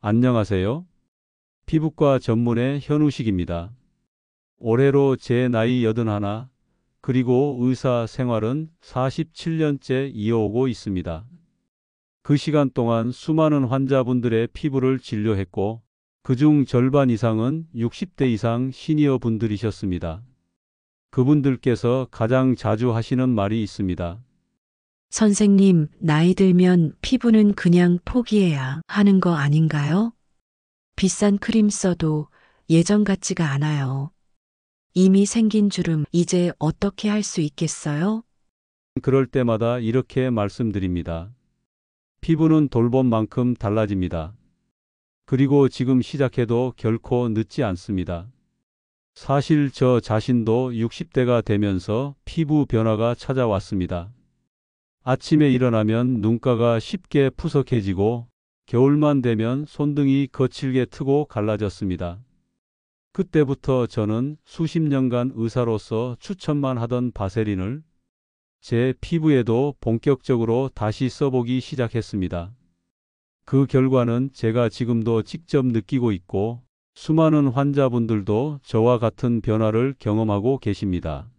안녕하세요. 피부과 전문의 현우식입니다. 올해로 제 나이 81, 그리고 의사 생활은 47년째 이어오고 있습니다. 그 시간 동안 수많은 환자분들의 피부를 진료했고, 그중 절반 이상은 60대 이상 시니어 분들이셨습니다. 그분들께서 가장 자주 하시는 말이 있습니다. 선생님, 나이 들면 피부는 그냥 포기해야 하는 거 아닌가요? 비싼 크림 써도 예전 같지가 않아요. 이미 생긴 주름 이제 어떻게 할 수 있겠어요? 그럴 때마다 이렇게 말씀드립니다. 피부는 돌본 만큼 달라집니다. 그리고 지금 시작해도 결코 늦지 않습니다. 사실 저 자신도 60대가 되면서 피부 변화가 찾아왔습니다. 아침에 일어나면 눈가가 쉽게 푸석해지고 겨울만 되면 손등이 거칠게 트고 갈라졌습니다. 그때부터 저는 수십 년간 의사로서 추천만 하던 바세린을 제 피부에도 본격적으로 다시 써보기 시작했습니다. 그 결과는 제가 지금도 직접 느끼고 있고 수많은 환자분들도 저와 같은 변화를 경험하고 계십니다.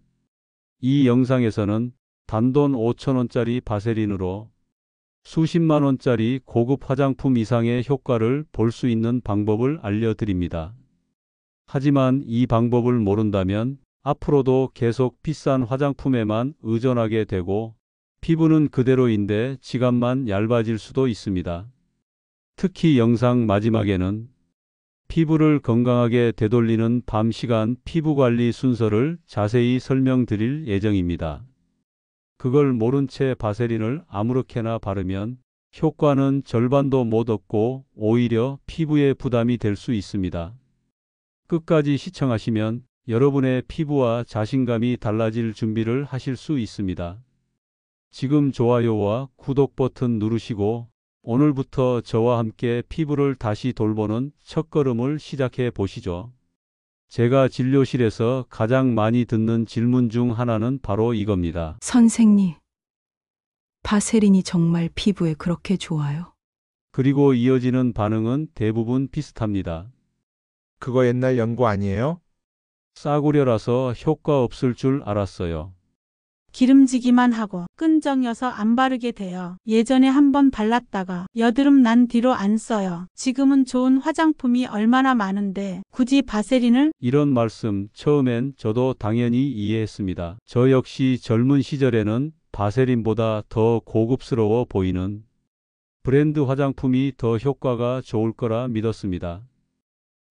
이 영상에서는 단돈 5,000원짜리 바세린으로 수십만 원짜리 고급 화장품 이상의 효과를 볼 수 있는 방법을 알려드립니다. 하지만 이 방법을 모른다면 앞으로도 계속 비싼 화장품에만 의존하게 되고 피부는 그대로인데 지갑만 얇아질 수도 있습니다. 특히 영상 마지막에는 피부를 건강하게 되돌리는 밤 시간 피부 관리 순서를 자세히 설명드릴 예정입니다. 그걸 모른 채 바세린을 아무렇게나 바르면 효과는 절반도 못 얻고 오히려 피부에 부담이 될 수 있습니다. 끝까지 시청하시면 여러분의 피부와 자신감이 달라질 준비를 하실 수 있습니다. 지금 좋아요와 구독 버튼 누르시고 오늘부터 저와 함께 피부를 다시 돌보는 첫걸음을 시작해 보시죠. 제가 진료실에서 가장 많이 듣는 질문 중 하나는 바로 이겁니다. 선생님, 바세린이 정말 피부에 그렇게 좋아요? 그리고 이어지는 반응은 대부분 비슷합니다. 그거 옛날 연구 아니에요? 싸구려라서 효과 없을 줄 알았어요. 기름지기만 하고 끈적여서 안 바르게 돼요. 예전에 한번 발랐다가 여드름 난 뒤로 안 써요. 지금은 좋은 화장품이 얼마나 많은데 굳이 바세린을? 이런 말씀 처음엔 저도 당연히 이해했습니다. 저 역시 젊은 시절에는 바세린보다 더 고급스러워 보이는 브랜드 화장품이 더 효과가 좋을 거라 믿었습니다.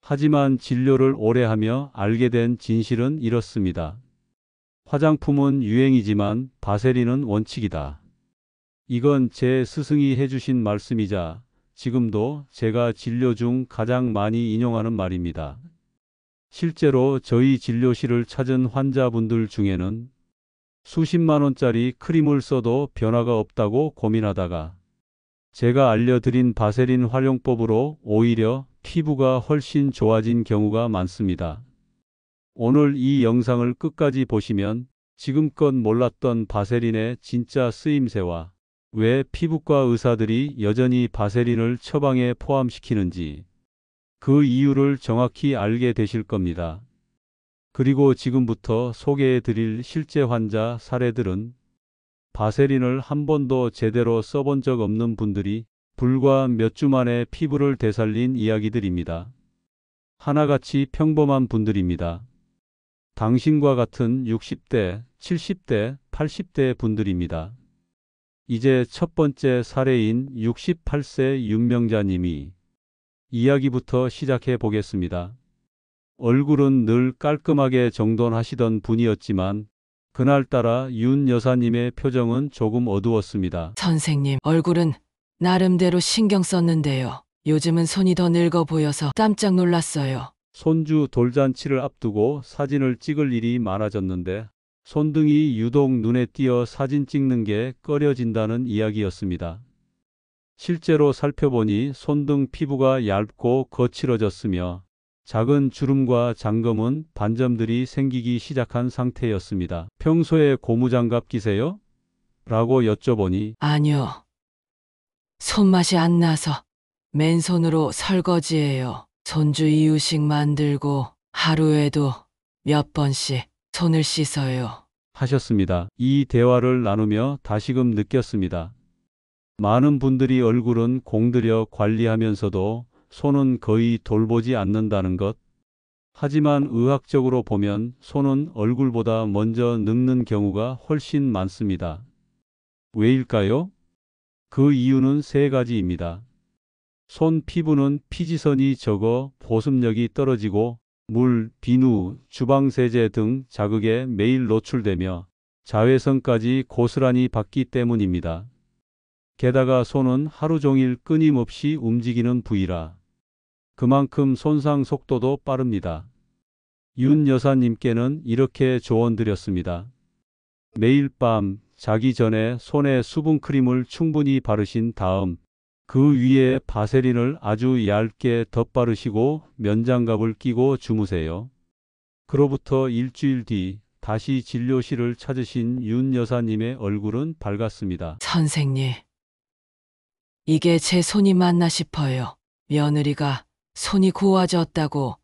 하지만 진료를 오래 하며 알게 된 진실은 이렇습니다. 화장품은 유행이지만 바세린은 원칙이다. 이건 제 스승이 해주신 말씀이자 지금도 제가 진료 중 가장 많이 인용하는 말입니다. 실제로 저희 진료실을 찾은 환자분들 중에는 수십만 원짜리 크림을 써도 변화가 없다고 고민하다가 제가 알려드린 바세린 활용법으로 오히려 피부가 훨씬 좋아진 경우가 많습니다. 오늘 이 영상을 끝까지 보시면 지금껏 몰랐던 바세린의 진짜 쓰임새와 왜 피부과 의사들이 여전히 바세린을 처방에 포함시키는지 그 이유를 정확히 알게 되실 겁니다. 그리고 지금부터 소개해 드릴 실제 환자 사례들은 바세린을 한 번도 제대로 써본 적 없는 분들이 불과 몇 주 만에 피부를 되살린 이야기들입니다. 하나같이 평범한 분들입니다. 당신과 같은 60대, 70대, 80대 분들입니다. 이제 첫 번째 사례인 68세 윤명자님이 이야기부터 시작해 보겠습니다. 얼굴은 늘 깔끔하게 정돈하시던 분이었지만 그날따라 윤 여사님의 표정은 조금 어두웠습니다. 선생님, 얼굴은 나름대로 신경 썼는데요. 요즘은 손이 더 늙어 보여서 깜짝 놀랐어요. 손주 돌잔치를 앞두고 사진을 찍을 일이 많아졌는데 손등이 유독 눈에 띄어 사진 찍는 게 꺼려진다는 이야기였습니다. 실제로 살펴보니 손등 피부가 얇고 거칠어졌으며 작은 주름과 장검은 반점들이 생기기 시작한 상태였습니다. 평소에 고무장갑 끼세요? 라고 여쭤보니 아니요. 손맛이 안 나서. 맨손으로 설거지해요. 손주 이유식 만들고 하루에도 몇 번씩 손을 씻어요. 하셨습니다. 이 대화를 나누며 다시금 느꼈습니다. 많은 분들이 얼굴은 공들여 관리하면서도 손은 거의 돌보지 않는다는 것. 하지만 의학적으로 보면 손은 얼굴보다 먼저 늙는 경우가 훨씬 많습니다. 왜일까요? 그 이유는 세 가지입니다. 손 피부는 피지선이 적어 보습력이 떨어지고 물, 비누, 주방세제 등 자극에 매일 노출되며 자외선까지 고스란히 받기 때문입니다. 게다가 손은 하루 종일 끊임없이 움직이는 부위라 그만큼 손상 속도도 빠릅니다. 윤 여사님께는 이렇게 조언드렸습니다. 매일 밤 자기 전에 손에 수분크림을 충분히 바르신 다음 그 위에 바세린을 아주 얇게 덧바르시고 면장갑을 끼고 주무세요. 그로부터 일주일 뒤 다시 진료실을 찾으신 윤 여사님의 얼굴은 밝았습니다. 선생님, 이게 제 손이 맞나 싶어요. 며느리가 손이 고와졌다고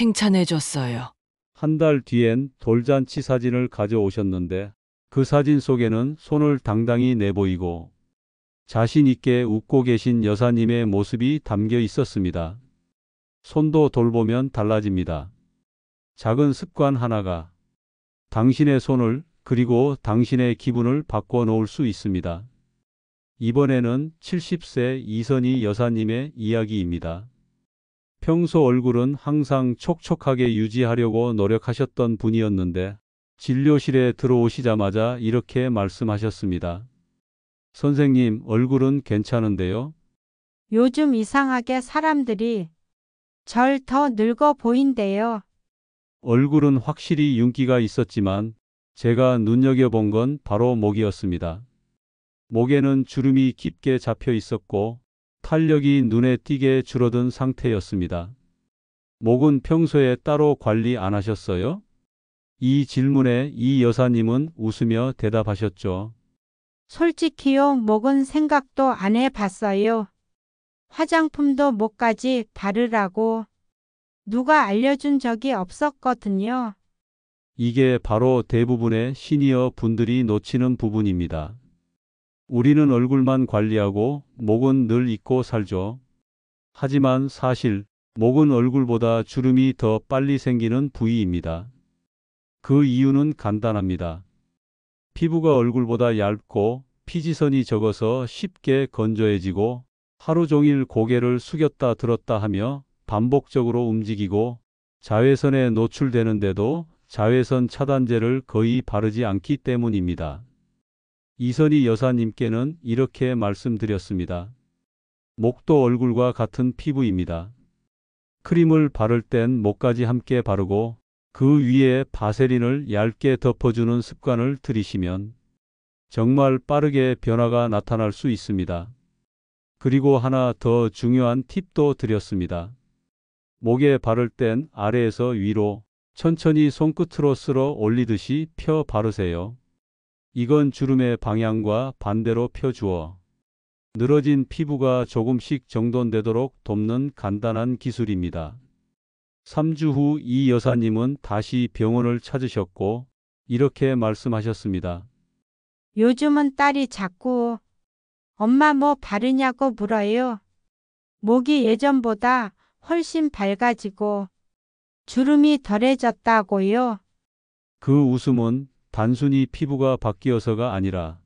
칭찬해줬어요. 한 달 뒤엔 돌잔치 사진을 가져오셨는데 그 사진 속에는 손을 당당히 내보이고 자신 있게 웃고 계신 여사님의 모습이 담겨 있었습니다. 손도 돌보면 달라집니다. 작은 습관 하나가 당신의 손을 그리고 당신의 기분을 바꿔 놓을 수 있습니다. 이번에는 70세 이선희 여사님의 이야기입니다. 평소 얼굴은 항상 촉촉하게 유지하려고 노력하셨던 분이었는데 진료실에 들어오시자마자 이렇게 말씀하셨습니다. 선생님, 얼굴은 괜찮은데요? 요즘 이상하게 사람들이 절 더 늙어 보인대요. 얼굴은 확실히 윤기가 있었지만 제가 눈여겨본 건 바로 목이었습니다. 목에는 주름이 깊게 잡혀 있었고 탄력이 눈에 띄게 줄어든 상태였습니다. 목은 평소에 따로 관리 안 하셨어요? 이 질문에 이 여사님은 웃으며 대답하셨죠. 솔직히요, 목은 생각도 안 해봤어요. 화장품도 목까지 바르라고 누가 알려준 적이 없었거든요. 이게 바로 대부분의 시니어 분들이 놓치는 부분입니다. 우리는 얼굴만 관리하고 목은 늘 잊고 살죠. 하지만 사실 목은 얼굴보다 주름이 더 빨리 생기는 부위입니다. 그 이유는 간단합니다. 피부가 얼굴보다 얇고 피지선이 적어서 쉽게 건조해지고 하루 종일 고개를 숙였다 들었다 하며 반복적으로 움직이고 자외선에 노출되는데도 자외선 차단제를 거의 바르지 않기 때문입니다. 이선희 여사님께는 이렇게 말씀드렸습니다. 목도 얼굴과 같은 피부입니다. 크림을 바를 땐 목까지 함께 바르고 그 위에 바세린을 얇게 덮어주는 습관을 들이시면 정말 빠르게 변화가 나타날 수 있습니다. 그리고 하나 더 중요한 팁도 드렸습니다. 목에 바를 땐 아래에서 위로 천천히 손끝으로 쓸어 올리듯이 펴 바르세요. 이건 주름의 방향과 반대로 펴주어 늘어진 피부가 조금씩 정돈되도록 돕는 간단한 기술입니다. 3주 후 이 여사님은 다시 병원을 찾으셨고 이렇게 말씀하셨습니다. 요즘은 딸이 자꾸 엄마 뭐 바르냐고 물어요. 목이 예전보다 훨씬 밝아지고 주름이 덜해졌다고요. 그 웃음은 단순히 피부가 바뀌어서가 아니라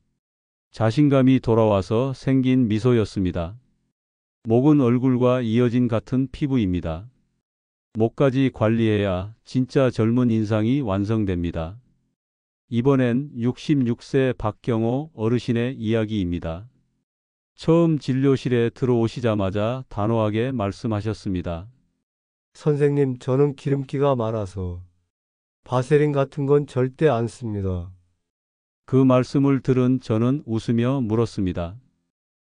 자신감이 돌아와서 생긴 미소였습니다. 목은 얼굴과 이어진 같은 피부입니다. 목까지 관리해야 진짜 젊은 인상이 완성됩니다. 이번엔 66세 박경호 어르신의 이야기입니다. 처음 진료실에 들어오시자마자 단호하게 말씀하셨습니다. 선생님, 저는 기름기가 많아서 바세린 같은 건 절대 안 씁니다. 그 말씀을 들은 저는 웃으며 물었습니다.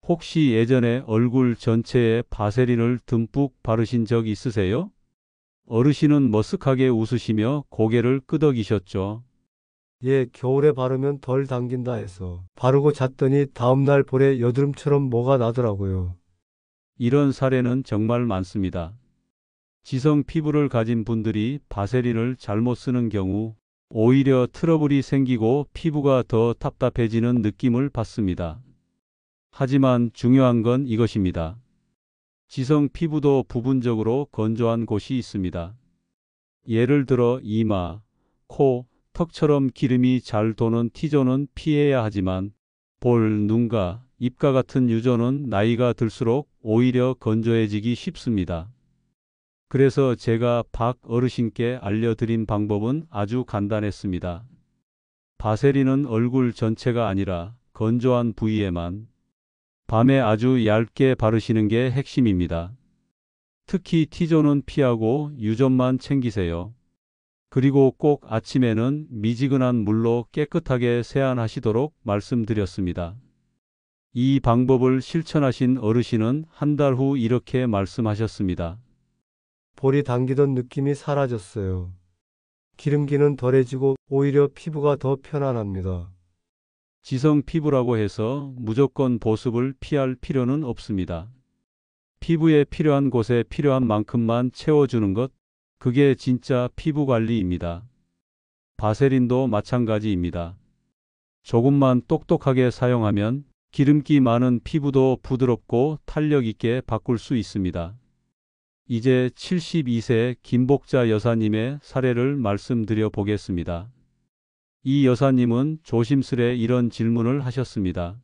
혹시 예전에 얼굴 전체에 바세린을 듬뿍 바르신 적 있으세요? 어르신은 머쓱하게 웃으시며 고개를 끄덕이셨죠. 예, 겨울에 바르면 덜 당긴다 해서 바르고 잤더니 다음날 볼에 여드름처럼 뭐가 나더라고요. 이런 사례는 정말 많습니다. 지성 피부를 가진 분들이 바세린을 잘못 쓰는 경우 오히려 트러블이 생기고 피부가 더 답답해지는 느낌을 받습니다. 하지만 중요한 건 이것입니다. 지성 피부도 부분적으로 건조한 곳이 있습니다. 예를 들어 이마, 코, 턱처럼 기름이 잘 도는 T존은 피해야 하지만 볼, 눈가, 입가 같은 U존은 나이가 들수록 오히려 건조해지기 쉽습니다. 그래서 제가 박 어르신께 알려드린 방법은 아주 간단했습니다. 바세린은 얼굴 전체가 아니라 건조한 부위에만 밤에 아주 얇게 바르시는 게 핵심입니다. 특히 T존은 피하고 U존만 챙기세요. 그리고 꼭 아침에는 미지근한 물로 깨끗하게 세안하시도록 말씀드렸습니다. 이 방법을 실천하신 어르신은 한 달 후 이렇게 말씀하셨습니다. 볼이 당기던 느낌이 사라졌어요. 기름기는 덜해지고 오히려 피부가 더 편안합니다. 지성 피부라고 해서 무조건 보습을 피할 필요는 없습니다. 피부에 필요한 곳에 필요한 만큼만 채워주는 것, 그게 진짜 피부 관리입니다. 바세린도 마찬가지입니다. 조금만 똑똑하게 사용하면 기름기 많은 피부도 부드럽고 탄력 있게 바꿀 수 있습니다. 이제 72세 김복자 여사님의 사례를 말씀드려 보겠습니다. 이 여사님은 조심스레 이런 질문을 하셨습니다.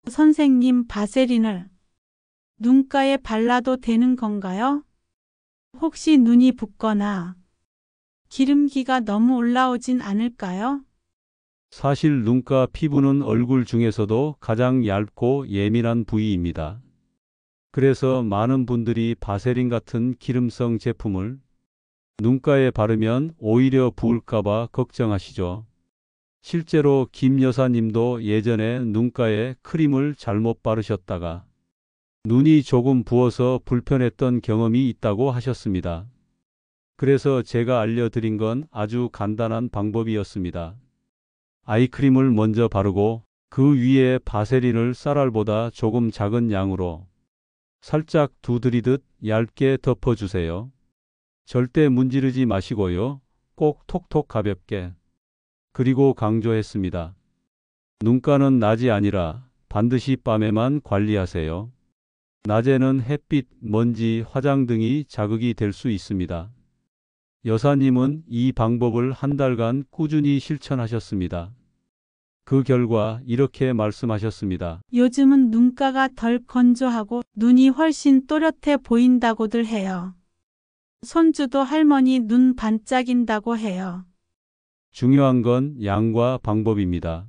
선생님, 바세린을 눈가에 발라도 되는 건가요? 혹시 눈이 붓거나 기름기가 너무 올라오진 않을까요? 사실 눈가 피부는 얼굴 중에서도 가장 얇고 예민한 부위입니다. 그래서 많은 분들이 바세린 같은 기름성 제품을 눈가에 바르면 오히려 부을까봐 걱정하시죠. 실제로 김 여사님도 예전에 눈가에 크림을 잘못 바르셨다가 눈이 조금 부어서 불편했던 경험이 있다고 하셨습니다. 그래서 제가 알려드린 건 아주 간단한 방법이었습니다. 아이크림을 먼저 바르고 그 위에 바세린을 쌀알보다 조금 작은 양으로 살짝 두드리듯 얇게 덮어주세요. 절대 문지르지 마시고요. 꼭 톡톡 가볍게. 그리고 강조했습니다. 눈가는 낮이 아니라 반드시 밤에만 관리하세요. 낮에는 햇빛, 먼지, 화장 등이 자극이 될 수 있습니다. 여사님은 이 방법을 한 달간 꾸준히 실천하셨습니다. 그 결과 이렇게 말씀하셨습니다. 요즘은 눈가가 덜 건조하고 눈이 훨씬 또렷해 보인다고들 해요. 손주도 할머니 눈 반짝인다고 해요. 중요한 건 양과 방법입니다.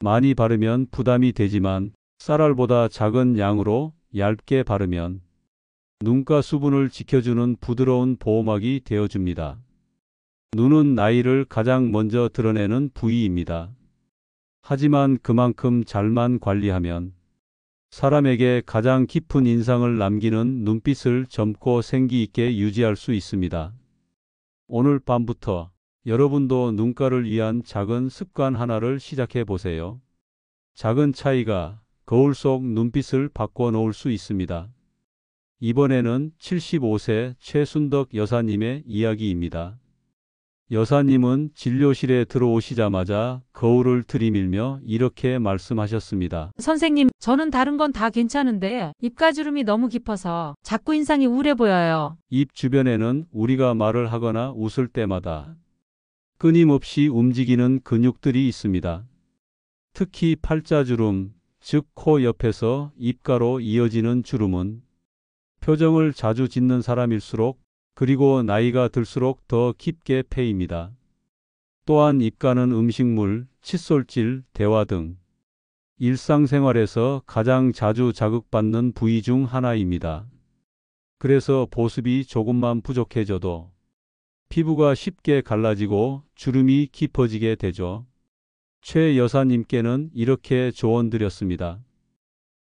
많이 바르면 부담이 되지만 쌀알보다 작은 양으로 얇게 바르면 눈가 수분을 지켜주는 부드러운 보호막이 되어줍니다. 눈은 나이를 가장 먼저 드러내는 부위입니다. 하지만 그만큼 잘만 관리하면 사람에게 가장 깊은 인상을 남기는 눈빛을 젊고 생기 있게 유지할 수 있습니다. 오늘 밤부터 여러분도 눈가를 위한 작은 습관 하나를 시작해 보세요. 작은 차이가 거울 속 눈빛을 바꿔 놓을 수 있습니다. 이번에는 75세 최순덕 여사님의 이야기입니다. 여사님은 진료실에 들어오시자마자 거울을 들이밀며 이렇게 말씀하셨습니다. 선생님, 저는 다른 건 다 괜찮은데 입가주름이 너무 깊어서 자꾸 인상이 우울해 보여요. 입 주변에는 우리가 말을 하거나 웃을 때마다 끊임없이 움직이는 근육들이 있습니다. 특히 팔자주름, 즉 코 옆에서 입가로 이어지는 주름은 표정을 자주 짓는 사람일수록 그리고 나이가 들수록 더 깊게 패입니다. 또한 입가는 음식물, 칫솔질, 대화 등 일상생활에서 가장 자주 자극받는 부위 중 하나입니다. 그래서 보습이 조금만 부족해져도 피부가 쉽게 갈라지고 주름이 깊어지게 되죠. 최 여사님께는 이렇게 조언드렸습니다.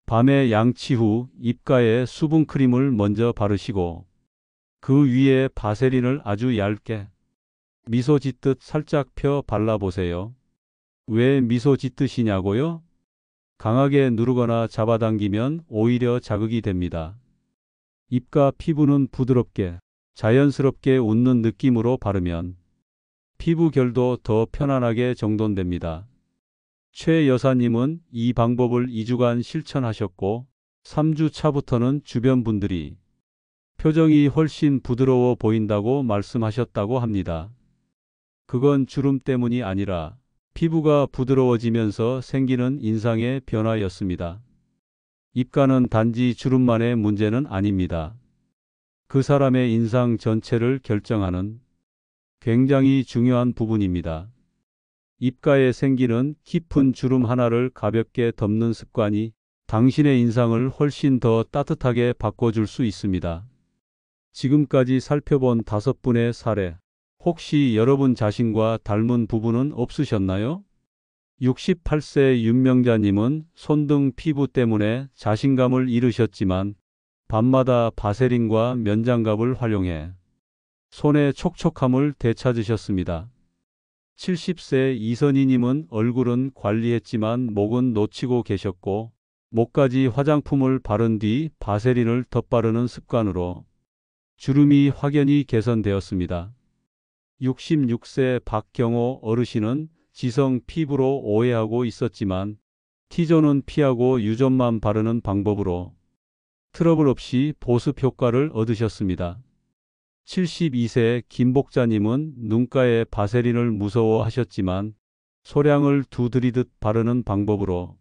밤에 양치 후 입가에 수분크림을 먼저 바르시고 그 위에 바세린을 아주 얇게 미소 짓듯 살짝 펴 발라보세요. 왜 미소 짓듯이냐고요? 강하게 누르거나 잡아당기면 오히려 자극이 됩니다. 입과 피부는 부드럽게 자연스럽게 웃는 느낌으로 바르면 피부 결도 더 편안하게 정돈됩니다. 최 여사님은 이 방법을 2주간 실천하셨고 3주 차부터는 주변 분들이 표정이 훨씬 부드러워 보인다고 말씀하셨다고 합니다. 그건 주름 때문이 아니라 피부가 부드러워지면서 생기는 인상의 변화였습니다. 입가는 단지 주름만의 문제는 아닙니다. 그 사람의 인상 전체를 결정하는 굉장히 중요한 부분입니다. 입가에 생기는 깊은 주름 하나를 가볍게 덮는 습관이 당신의 인상을 훨씬 더 따뜻하게 바꿔줄 수 있습니다. 지금까지 살펴본 5분의 사례, 혹시 여러분 자신과 닮은 부분은 없으셨나요? 68세 윤명자님은 손등 피부 때문에 자신감을 잃으셨지만 밤마다 바세린과 면장갑을 활용해 손의 촉촉함을 되찾으셨습니다. 70세 이선희님은 얼굴은 관리했지만 목은 놓치고 계셨고 목까지 화장품을 바른 뒤 바세린을 덧바르는 습관으로 주름이 확연히 개선되었습니다. 66세 박경호 어르신은 지성 피부로 오해하고 있었지만 T존은 피하고 U존만 바르는 방법으로 트러블 없이 보습 효과를 얻으셨습니다. 72세 김복자님은 눈가에 바세린을 무서워하셨지만 소량을 두드리듯 바르는 방법으로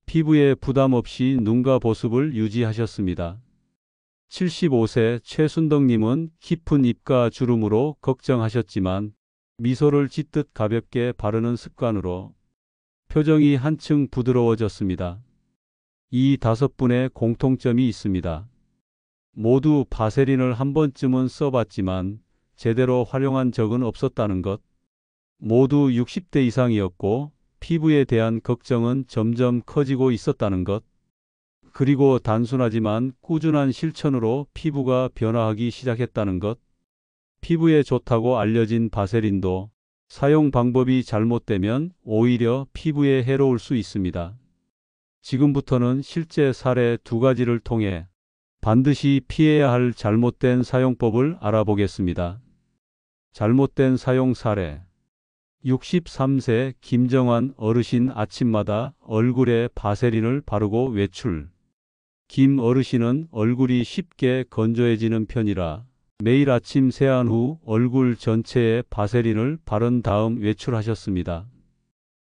피부에 부담 없이 눈가 보습을 유지하셨습니다. 75세 최순덕님은 깊은 입가 주름으로 걱정하셨지만 미소를 짓듯 가볍게 바르는 습관으로 표정이 한층 부드러워졌습니다. 이 5분의 공통점이 있습니다. 모두 바세린을 한 번쯤은 써봤지만 제대로 활용한 적은 없었다는 것. 모두 60대 이상이었고 피부에 대한 걱정은 점점 커지고 있었다는 것. 그리고 단순하지만 꾸준한 실천으로 피부가 변화하기 시작했다는 것. 피부에 좋다고 알려진 바세린도 사용 방법이 잘못되면 오히려 피부에 해로울 수 있습니다. 지금부터는 실제 사례 2가지를 통해 반드시 피해야 할 잘못된 사용법을 알아보겠습니다. 잘못된 사용 사례. 63세 김정환 어르신 아침마다 얼굴에 바세린을 바르고 외출. 김 어르신은 얼굴이 쉽게 건조해지는 편이라 매일 아침 세안 후 얼굴 전체에 바세린을 바른 다음 외출하셨습니다.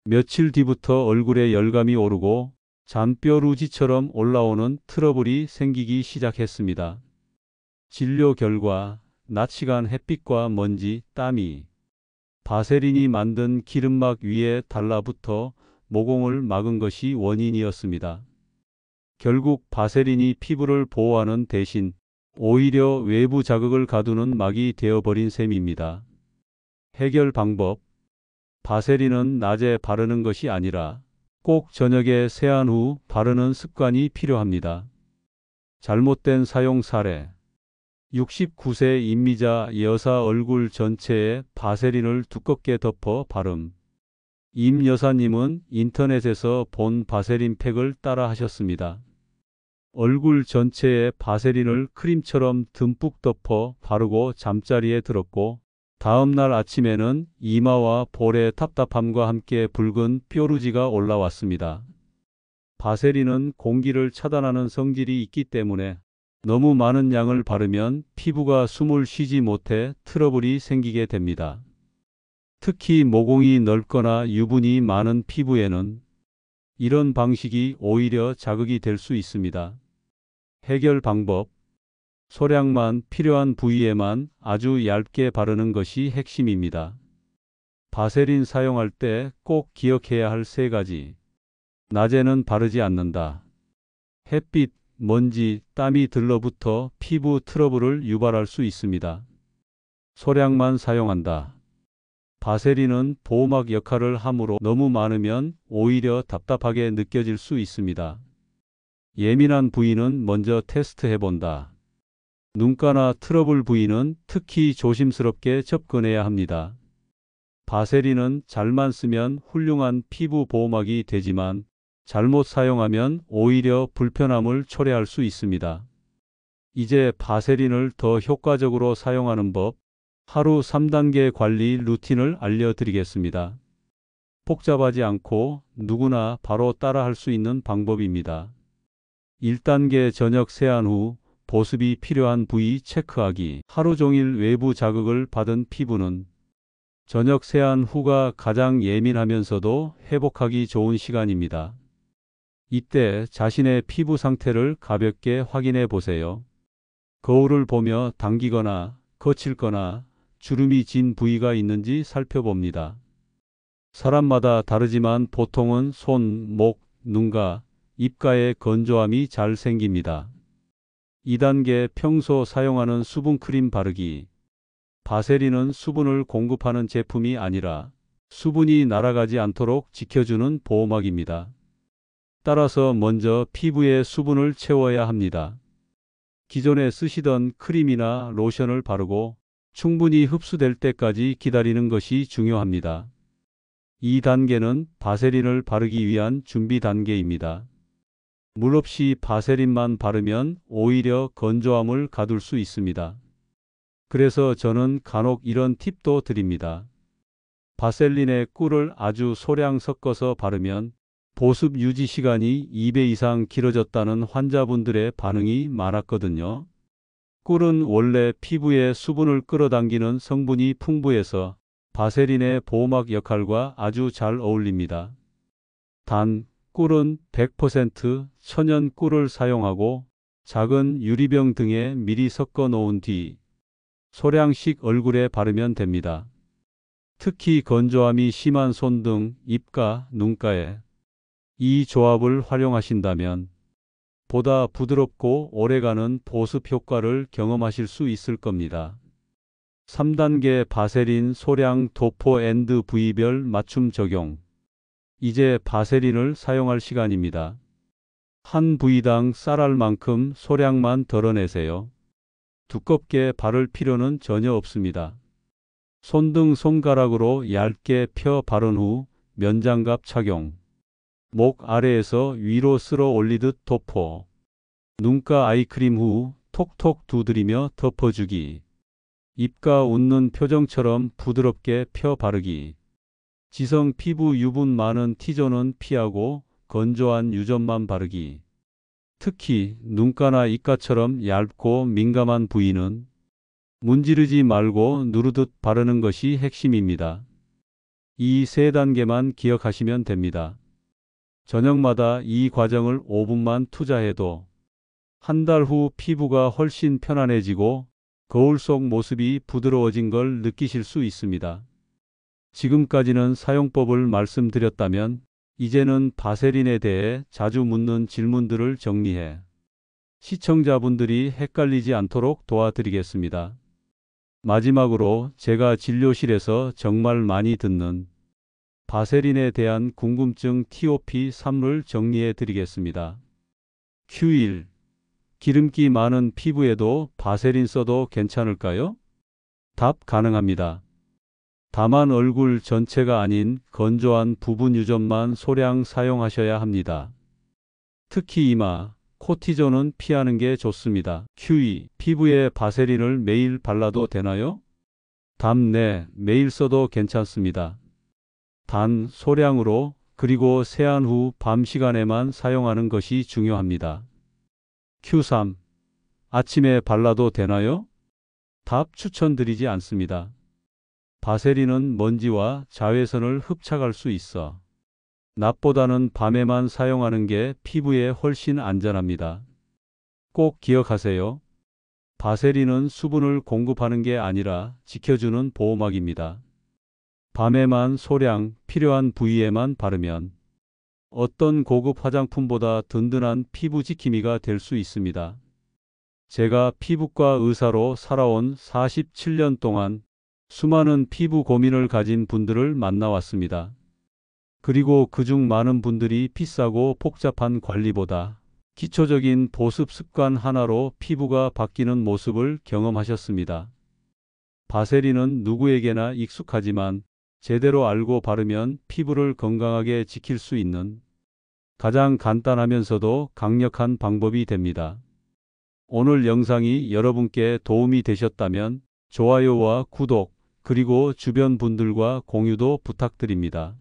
며칠 뒤부터 얼굴에 열감이 오르고 잔뼈루지처럼 올라오는 트러블이 생기기 시작했습니다. 진료 결과 낮 시간 햇빛과 먼지, 땀이 바세린이 만든 기름막 위에 달라붙어 모공을 막은 것이 원인이었습니다. 결국 바세린이 피부를 보호하는 대신 오히려 외부 자극을 가두는 막이 되어버린 셈입니다. 해결 방법. 바세린은 낮에 바르는 것이 아니라 꼭 저녁에 세안 후 바르는 습관이 필요합니다. 잘못된 사용 사례. 69세 임미자 여사 얼굴 전체에 바세린을 두껍게 덮어 바름. 임 여사님은 인터넷에서 본 바세린 팩을 따라 하셨습니다. 얼굴 전체에 바세린을 크림처럼 듬뿍 덮어 바르고 잠자리에 들었고 다음 날 아침에는 이마와 볼의 답답함과 함께 붉은 뾰루지가 올라왔습니다. 바세린은 공기를 차단하는 성질이 있기 때문에 너무 많은 양을 바르면 피부가 숨을 쉬지 못해 트러블이 생기게 됩니다. 특히 모공이 넓거나 유분이 많은 피부에는 이런 방식이 오히려 자극이 될 수 있습니다. 해결 방법. 소량만 필요한 부위에만 아주 얇게 바르는 것이 핵심입니다. 바세린 사용할 때 꼭 기억해야 할 3가지. 낮에는 바르지 않는다. 햇빛, 먼지, 땀이 들러붙어 피부 트러블을 유발할 수 있습니다. 소량만 사용한다. 바세린은 보호막 역할을 하므로 너무 많으면 오히려 답답하게 느껴질 수 있습니다. 예민한 부위는 먼저 테스트해본다. 눈가나 트러블 부위는 특히 조심스럽게 접근해야 합니다. 바세린은 잘만 쓰면 훌륭한 피부 보호막이 되지만 잘못 사용하면 오히려 불편함을 초래할 수 있습니다. 이제 바세린을 더 효과적으로 사용하는 법, 하루 3단계 관리 루틴을 알려드리겠습니다. 복잡하지 않고 누구나 바로 따라할 수 있는 방법입니다. 1단계 저녁 세안 후 보습이 필요한 부위 체크하기. 하루 종일 외부 자극을 받은 피부는 저녁 세안 후가 가장 예민하면서도 회복하기 좋은 시간입니다. 이때 자신의 피부 상태를 가볍게 확인해 보세요. 거울을 보며 당기거나 거칠거나 주름이 진 부위가 있는지 살펴봅니다. 사람마다 다르지만 보통은 손, 목, 눈가, 입가에 건조함이 잘 생깁니다. 2단계 평소 사용하는 수분크림 바르기. 바세린은 수분을 공급하는 제품이 아니라 수분이 날아가지 않도록 지켜주는 보호막입니다. 따라서 먼저 피부에 수분을 채워야 합니다. 기존에 쓰시던 크림이나 로션을 바르고 충분히 흡수될 때까지 기다리는 것이 중요합니다. 2단계는 바세린을 바르기 위한 준비 단계입니다. 물 없이 바세린만 바르면 오히려 건조함을 가둘 수 있습니다. 그래서 저는 간혹 이런 팁도 드립니다. 바셀린에 꿀을 아주 소량 섞어서 바르면 보습 유지 시간이 2배 이상 길어졌다는 환자분들의 반응이 많았거든요. 꿀은 원래 피부에 수분을 끌어당기는 성분이 풍부해서 바세린의 보호막 역할과 아주 잘 어울립니다. 단, 꿀은 100% 천연 꿀을 사용하고 작은 유리병 등에 미리 섞어 놓은 뒤 소량씩 얼굴에 바르면 됩니다. 특히 건조함이 심한 손 등 입가, 눈가에 이 조합을 활용하신다면 보다 부드럽고 오래가는 보습 효과를 경험하실 수 있을 겁니다. 3단계 바세린 소량 도포 앤드 부위별 맞춤 적용. 이제 바세린을 사용할 시간입니다. 한 부위당 쌀알 만큼 소량만 덜어내세요. 두껍게 바를 필요는 전혀 없습니다. 손등 손가락으로 얇게 펴 바른 후 면장갑 착용. 목 아래에서 위로 쓸어 올리듯 도포. 눈가 아이크림 후 톡톡 두드리며 덮어주기. 입가 웃는 표정처럼 부드럽게 펴 바르기. 지성 피부 유분 많은 T존은 피하고 건조한 유존만 바르기. 특히 눈가나 입가처럼 얇고 민감한 부위는 문지르지 말고 누르듯 바르는 것이 핵심입니다. 이 세 단계만 기억하시면 됩니다. 저녁마다 이 과정을 5분만 투자해도 한 달 후 피부가 훨씬 편안해지고 거울 속 모습이 부드러워진 걸 느끼실 수 있습니다. 지금까지는 사용법을 말씀드렸다면 이제는 바세린에 대해 자주 묻는 질문들을 정리해 시청자분들이 헷갈리지 않도록 도와드리겠습니다. 마지막으로 제가 진료실에서 정말 많이 듣는 바세린에 대한 궁금증 TOP3를 정리해 드리겠습니다. Q1. 기름기 많은 피부에도 바세린 써도 괜찮을까요? 답 가능합니다. 다만 얼굴 전체가 아닌 건조한 부분 유전만 소량 사용하셔야 합니다. 특히 이마, 코 T존은 피하는 게 좋습니다. Q2. 피부에 바세린을 매일 발라도 되나요? 답 네, 매일 써도 괜찮습니다. 단 소량으로 그리고 세안 후 밤 시간에만 사용하는 것이 중요합니다. Q3. 아침에 발라도 되나요? 답 추천드리지 않습니다. 바세린은 먼지와 자외선을 흡착할 수 있어 낮보다는 밤에만 사용하는 게 피부에 훨씬 안전합니다. 꼭 기억하세요. 바세린은 수분을 공급하는 게 아니라 지켜주는 보호막입니다. 밤에만 소량 필요한 부위에만 바르면 어떤 고급 화장품보다 든든한 피부 지킴이가 될 수 있습니다. 제가 피부과 의사로 살아온 47년 동안 수많은 피부 고민을 가진 분들을 만나왔습니다. 그리고 그중 많은 분들이 비싸고 복잡한 관리보다 기초적인 보습 습관 하나로 피부가 바뀌는 모습을 경험하셨습니다. 바세린은 누구에게나 익숙하지만 제대로 알고 바르면 피부를 건강하게 지킬 수 있는 가장 간단하면서도 강력한 방법이 됩니다. 오늘 영상이 여러분께 도움이 되셨다면 좋아요와 구독, 그리고 주변 분들과 공유도 부탁드립니다.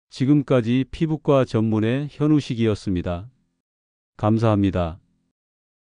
지금까지 피부과 전문의 현우식이었습니다. 감사합니다.